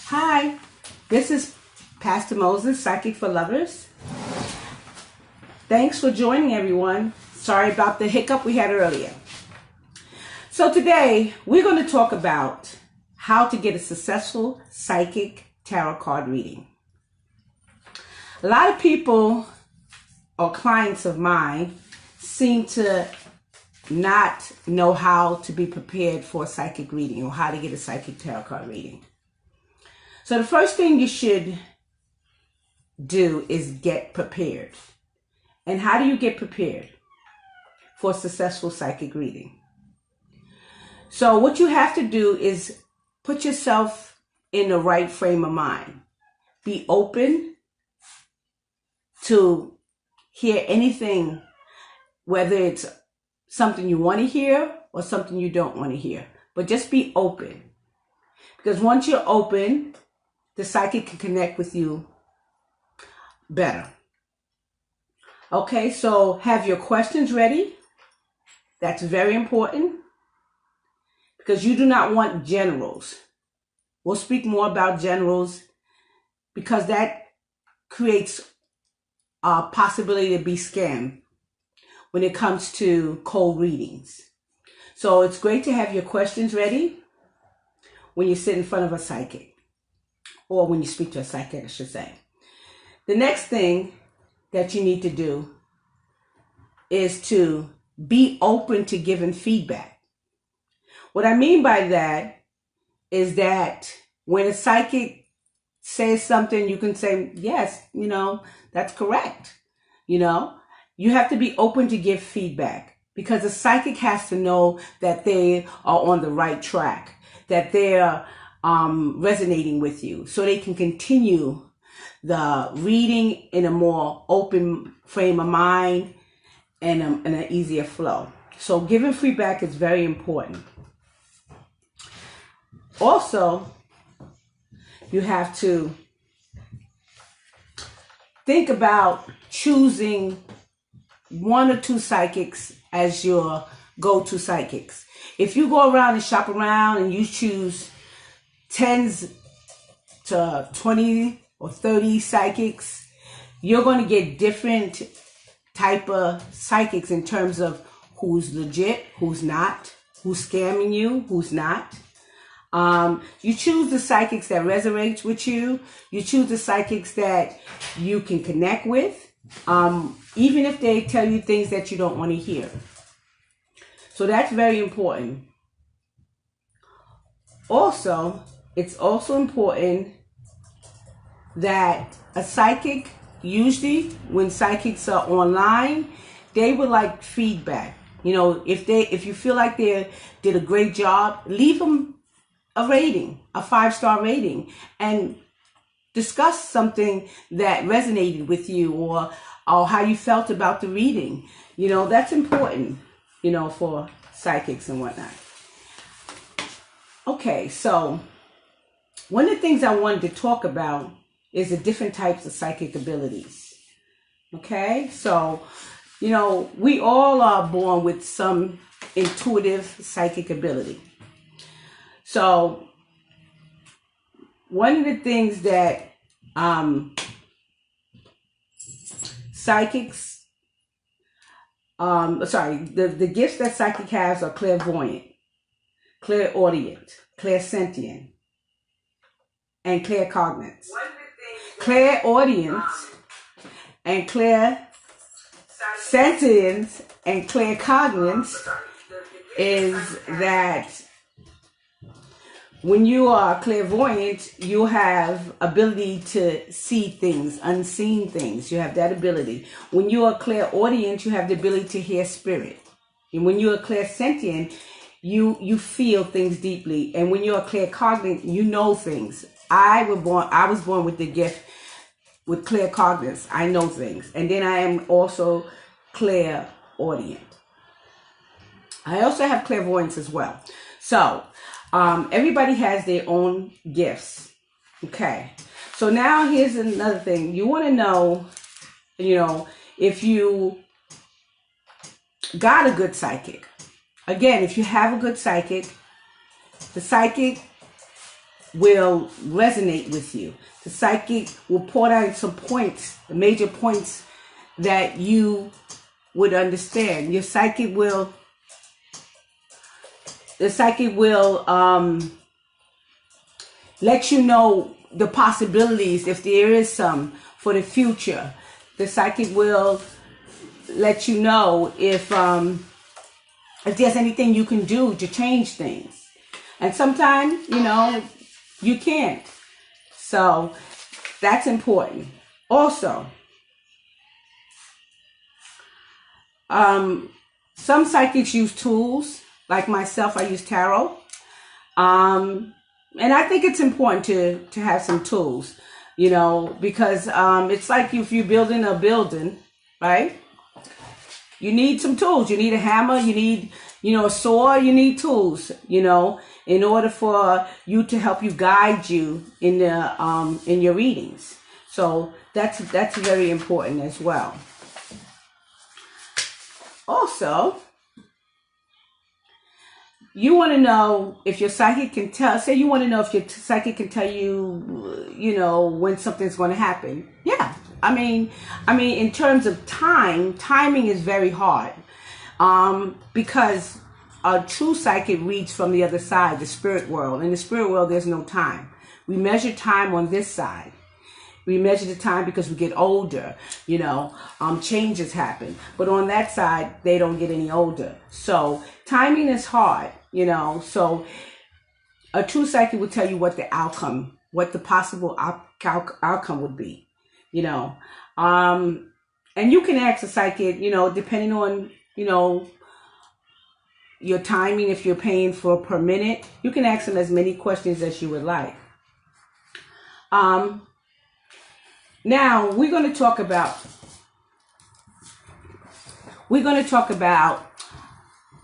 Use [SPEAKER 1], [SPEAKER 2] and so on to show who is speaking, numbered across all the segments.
[SPEAKER 1] Hi, this is Pastor Moses, Psychic for Lovers. Thanks for joining, everyone. Sorry about the hiccup we had earlier. So today, we're going to talk about how to get a successful psychic tarot card reading. A lot of people or clients of mine seem to not know how to be prepared for a psychic reading or how to get a psychic tarot card reading. So the first thing you should do is get prepared. And how do you get prepared for a successful psychic reading? So what you have to do is put yourself in the right frame of mind. Be open to hear anything, whether it's something you want to hear or something you don't want to hear. But just be open. Because once you're open, the psychic can connect with you better. Okay, so have your questions ready. That's very important because you do not want generals. We'll speak more about generals because that creates a possibility to be scammed when it comes to cold readings. So it's great to have your questions ready when you sit in front of a psychic. Or when you speak to a psychic, I should say. The next thing that you need to do is to be open to giving feedback. What I mean by that is that when a psychic says something, you can say, yes, that's correct. You have to be open to give feedback because a psychic has to know that they are on the right track, that they're resonating with you so they can continue the reading in a more open frame of mind and an easier flow. So giving feedback is very important. Also, you have to think about choosing one or two psychics as your go-to psychics. If you go around and shop around and you choose 10 to 20 or 30 psychics, you're going to get different type of psychics in terms of who's legit, who's not, who's scamming you, who's not. You choose the psychics that resonates with you. You choose the psychics that you can connect with, even if they tell you things that you don't want to hear. So that's very important. Also, it's also important that a psychic, usually when psychics are online, they would like feedback. If you feel like they did a great job, leave them a rating, a 5-star rating, and discuss something that resonated with you or how you felt about the reading. That's important, for psychics and whatnot. Okay, so one of the things I wanted to talk about is the different types of psychic abilities. Okay, so, we all are born with some intuitive psychic ability. So, one of the things that psychics, the gifts that psychic has are clairvoyant, clairaudient, clairsentient, and claircognizance. Clairaudience and clairsentience and claircognizance is that when you are clairvoyant, you have ability to see things, unseen things. You have that ability. When you are clairaudient, you have the ability to hear spirit. And when you are clairsentient, you feel things deeply. And when you are claircognizant, you know things. I was born with the gift with claircognizance. I know things. And then I am also clairaudient. I also have clairvoyance as well. So everybody has their own gifts. Okay. So now here's another thing. You want to know, if you got a good psychic. Again, if you have a good psychic, the psychic will resonate with you. The psychic will point out some points, the major points that you would understand. The psychic will let you know the possibilities, if there is some, for the future. The psychic will let you know if there's anything you can do to change things. And sometimes, you can't. So that's important. Also, some psychics use tools. Like myself, I use tarot. And I think it's important to have some tools, because it's like if you're building a building, right? You need some tools. You need a hammer. You need, a saw. You need tools, in order for you to help you guide you in your readings. So that's very important as well. Also, you want to know if your psychic can tell. Say you want to know if your psychic can tell you, when something's going to happen. Yeah. I mean, in terms of timing is very hard, because a true psychic reads from the other side, the spirit world. In the spirit world, there's no time. We measure time on this side. We measure the time because we get older, changes happen. But on that side, they don't get any older. So timing is hard, So a true psychic will tell you what the outcome, what the possible outcome would be, And you can ask a psychic, depending on, your timing, if you're paying for per minute, you can ask them as many questions as you would like. Now we're going to talk about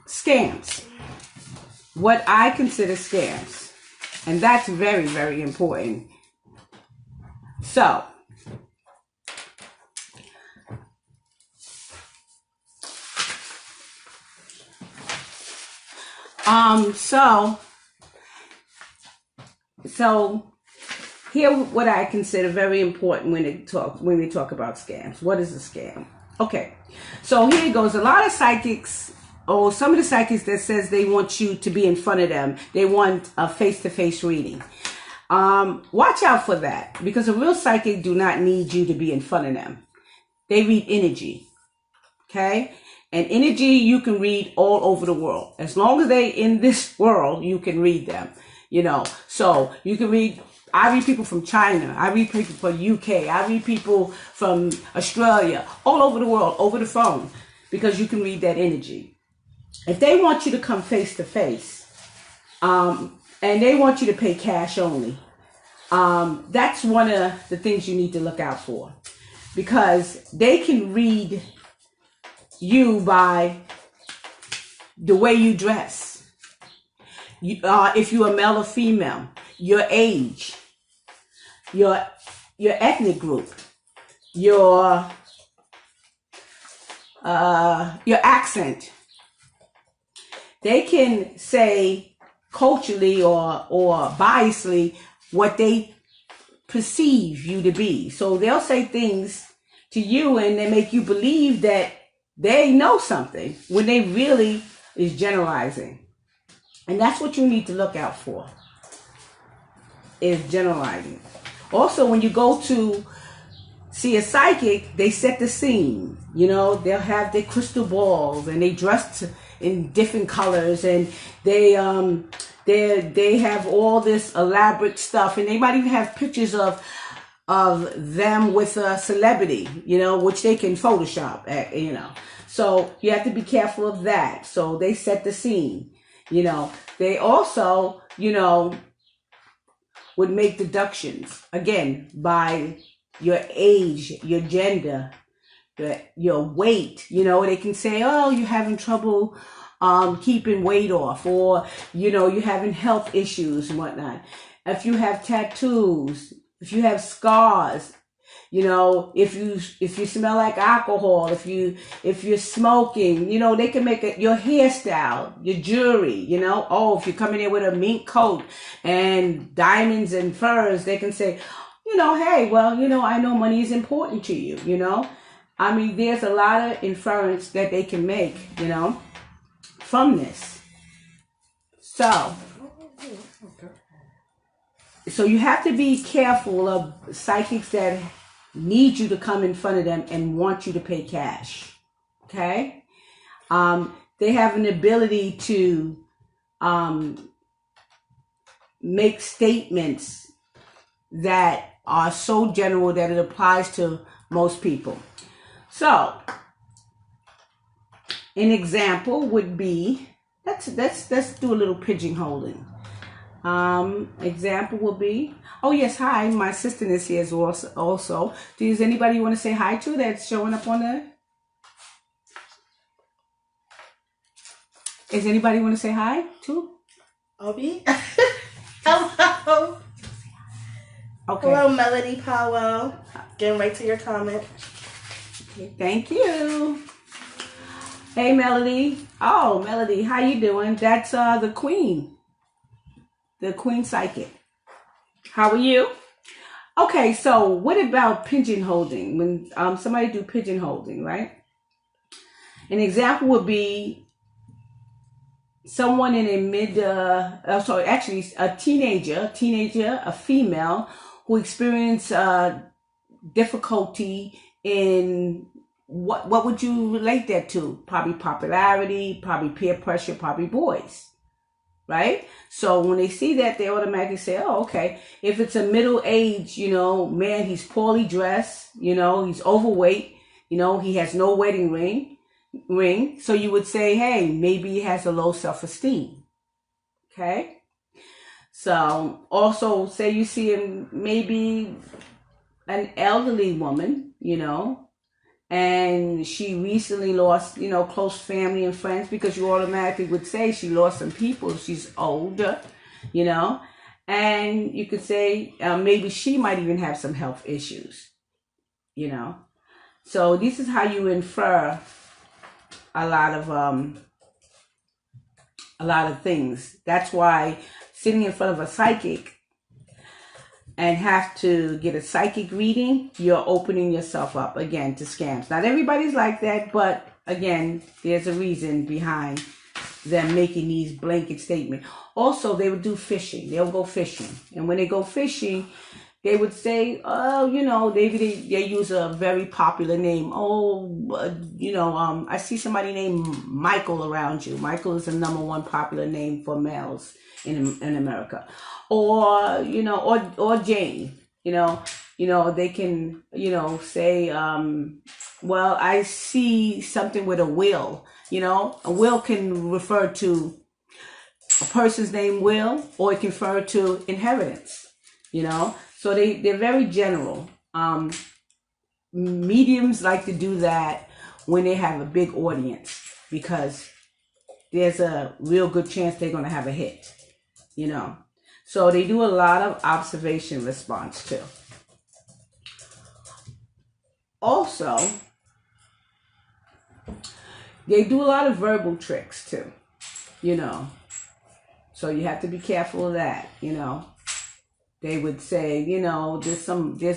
[SPEAKER 1] scams. What I consider scams. And that's very, very important. So, here what I consider very important when we talk about scams. What is a scam? Okay, so here it goes. A lot of psychics, or some of the psychics that says they want you to be in front of them. They want a face-to-face reading. Watch out for that, because a real psychic do not need you to be in front of them. They read energy. Okay? And energy you can read all over the world. As long as they in this world, you can read them. So you can read. I read people from China. I read people from UK. I read people from Australia, all over the world, over the phone, because you can read that energy. If they want you to come face to face, and they want you to pay cash only, that's one of the things you need to look out for, because they can read you by the way you dress. If you're a male or female, your age, your ethnic group, your accent. They can say culturally or biasly what they perceive you to be. So they'll say things to you and they make you believe that they know something when they really is generalizing. And that's what you need to look out for, is generalizing. Also, when you go to see a psychic, they set the scene. They'll have their crystal balls and they dress in different colors, and they have all this elaborate stuff, and they might even have pictures of them with a celebrity, which they can Photoshop, So you have to be careful of that. So they set the scene. They also, would make deductions, again, by your age, your gender, your weight. They can say, oh, you're having trouble keeping weight off, or, you're having health issues and whatnot. If you have tattoos, if you have scars, You know, if you smell like alcohol, if you're smoking, you know, they can make your hairstyle, your jewelry, you know. Oh, if you come in here with a mink coat and diamonds and furs, they can say, you know, hey, well, you know, I know money is important to you, you know. I mean, there's a lot of inference that they can make, you know, from this. So you have to be careful of psychics that need you to come in front of them and want you to pay cash. Okay? They have an ability to make statements that are so general that it applies to most people. So, an example would be, let's do a little pigeonholing. Example will be, oh yes, hi, my assistant is here also. Does anybody want to say hi to that's showing up on there? Does anybody want to say hi to?
[SPEAKER 2] Obi? Hello. Okay. Hello, Melody Powell. Getting right to your comment.
[SPEAKER 1] Okay, thank you. Hey, Melody. Oh, Melody, how you doing? That's the Queen. The Queen Psychic. How are you? Okay, so what about pigeonholing? When somebody do pigeonholing, right? An example would be someone in a teenager, a female who experienced difficulty in what would you relate that to? Probably popularity, probably peer pressure, probably boys. Right? So when they see that, they automatically say, oh, okay. If it's a middle-aged, you know, man, he's poorly dressed, you know, he's overweight, you know, he has no wedding ring. So you would say, hey, maybe he has a low self-esteem. Okay? So also say you see him, maybe an elderly woman, you know, and she recently lost, you know, close family and friends, because you automatically would say she lost some people. She's older, you know, and you could say maybe she might even have some health issues, you know. So this is how you infer a lot of things. That's why sitting in front of a psychic and have to get a psychic reading, you're opening yourself up again to scams. Not everybody's like that, but again, there's a reason behind them making these blanket statements. Also, they would do fishing. They'll go fishing. And when they go fishing, they would say, oh, you know, they use a very popular name. Oh, you know, I see somebody named Michael around you. Michael is the #1 popular name for males in America. Or, you know, or Jane, you know, they can, you know, say, well, I see something with a will, you know. A will can refer to a person's name, Will, or it can refer to inheritance, you know. So they're very general. Mediums like to do that when they have a big audience, because there's a real good chance they're going to have a hit, you know. So they do a lot of observation response too. Also, they do a lot of verbal tricks too, you know. So you have to be careful of that, you know. They would say, you know, there's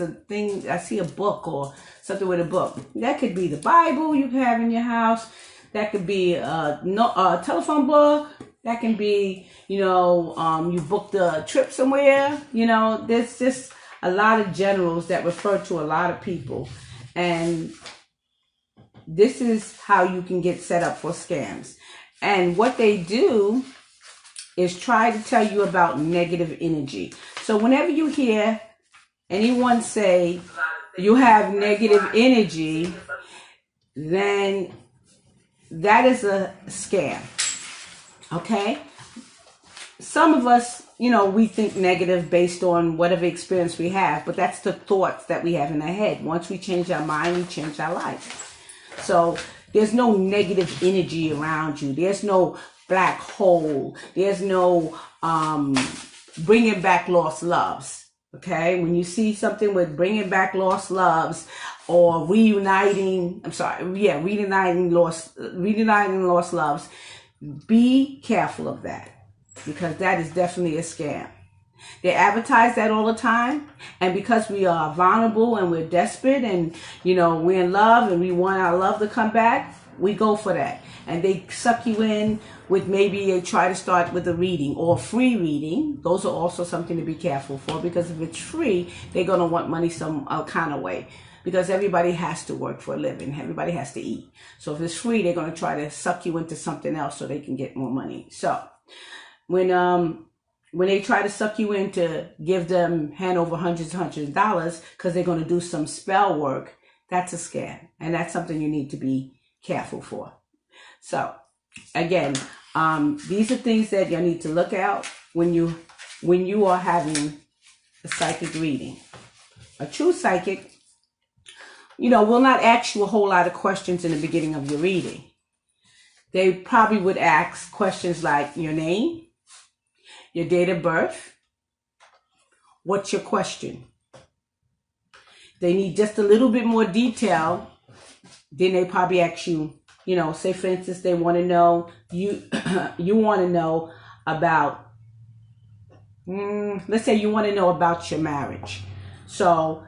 [SPEAKER 1] a thing, I see a book or something with a book. That could be the Bible you have in your house. That could be a telephone book. That can be, you know, you booked a trip somewhere. You know, there's just a lot of generals that refer to a lot of people. And this is how you can get set up for scams. And what they do is try to tell you about negative energy. So whenever you hear anyone say you have negative energy, then that is a scam. Okay? Some of us, you know, we think negative based on whatever experience we have, but that's the thoughts that we have in our head. Once we change our mind, we change our life. So there's no negative energy around you. There's no black hole. There's no bringing back lost loves. Okay, when you see something with bringing back lost loves or reuniting lost loves, be careful of that, because that is definitely a scam. They advertise that all the time, and because we are vulnerable and we're desperate and, you know, we're in love and we want our love to come back, we go for that. And they suck you in with, maybe they try to start with a reading or free reading. Those are also something to be careful for, because if it's free, they're going to want money some kind of way, because everybody has to work for a living. Everybody has to eat. So if it's free, they're going to try to suck you into something else so they can get more money. So when they try to suck you in to give them, hand over hundreds of dollars because they're going to do some spell work, that's a scam. And that's something you need to be careful for. So again, these are things that you need to look out when you are having a psychic reading. A true psychic, you know, will not ask you a whole lot of questions in the beginning of your reading. They probably would ask questions like your name, your date of birth, what's your question? They need just a little bit more detail. Then they probably ask you, you know, say for instance, they want to know, you want to know about, let's say you want to know about your marriage. So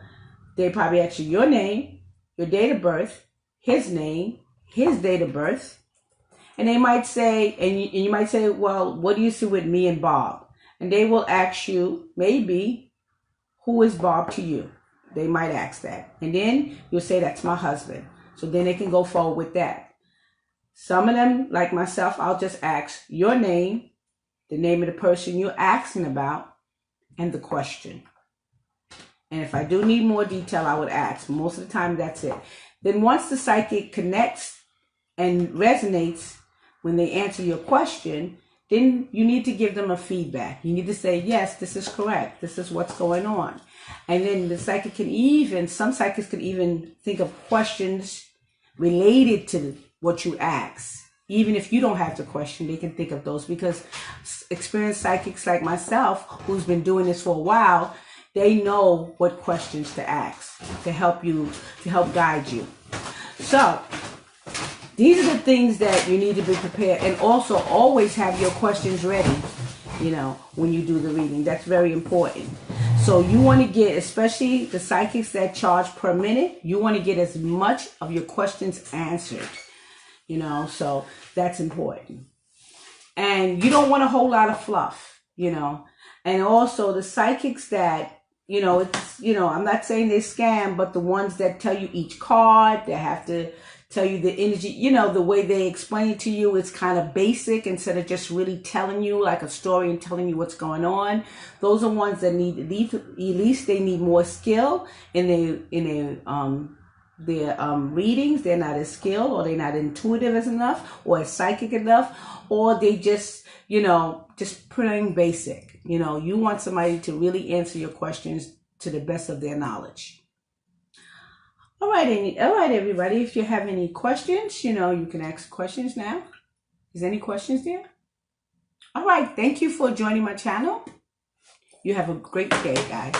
[SPEAKER 1] they probably ask you your name, your date of birth, his name, his date of birth. And they might say, and you might say, well, what do you see with me and Bob? And they will ask you, maybe, who is Bob to you? They might ask that. And then you'll say, that's my husband. So then they can go forward with that. Some of them, like myself, I'll just ask your name, the name of the person you're asking about, and the question. And if I do need more detail, I would ask. Most of the time, that's it. Then once the psychic connects and resonates when they answer your question, then you need to give them a feedback. You need to say, yes, this is correct. This is what's going on. And then the psychic some psychics can even think of questions related to what you ask. Even if you don't have the question, they can think of those, because experienced psychics like myself, who's been doing this for a while, they know what questions to ask to help guide you. So these are the things that you need to be prepared, and also always have your questions ready, you know, when you do the reading. That's very important. So you want to get, especially the psychics that charge per minute, you want to get as much of your questions answered, you know, so that's important. And you don't want a whole lot of fluff, you know. And also the psychics that, you know, it's, you know, I'm not saying they scam, but the ones that tell you each card, they have to tell you the energy, you know, the way they explain it to you, it's kind of basic instead of just really telling you like a story and telling you what's going on. Those are ones that need, at least they need more skill in their readings. They're not as skilled, or they're not intuitive as enough, or as psychic enough, or they just, you know, just plain basic. You know, you want somebody to really answer your questions to the best of their knowledge. All right, everybody. If you have any questions, you know, you can ask questions now. Is there any questions there? All right. Thank you for joining my channel. You have a great day, guys.